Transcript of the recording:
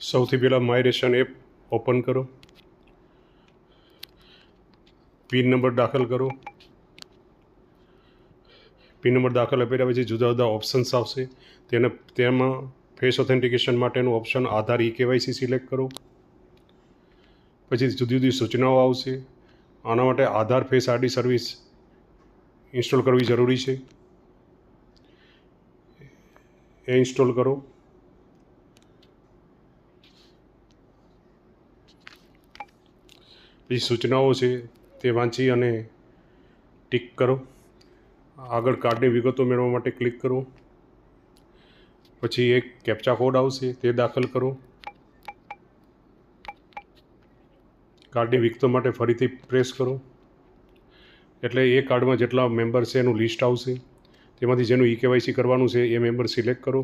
સૌથી પહેલાં my ration app open કરો, પિન નંબર દાખલ કરો. પિન નંબર દાખલ કર્યા પછી જુદા જુદા ઓપ્શન્સ આવશે. તેમાં ફેસ ઓથેન્ટિકેશન માટેનું ઓપ્શન આધાર KYC સિલેક્ટ કરો. પછી જુદી જુદી સૂચનાઓ આવશે. આના માટે આધાર ફેસ ID સર્વિસ ઇન્સ્ટોલ કરવી જરૂરી છે, એ ઇન્સ્ટોલ કરો. પછી સૂચનાઓ છે તે વાંચી અને ટિક કરો. આગળ કાર્ડની વિગતો મેળવવા માટે ક્લિક કરો. પછી એક કેપ્ચા કોડ આવશે તે દાખલ કરો. કાર્ડની વિગતો માટે ફરીથી પ્રેસ કરો એટલે એ કાર્ડમાં જેટલા મેમ્બર છે એનું લિસ્ટ આવશે. તેમાંથી જેનું KYC કરવાનું છે એ મેમ્બર સિલેક્ટ કરો.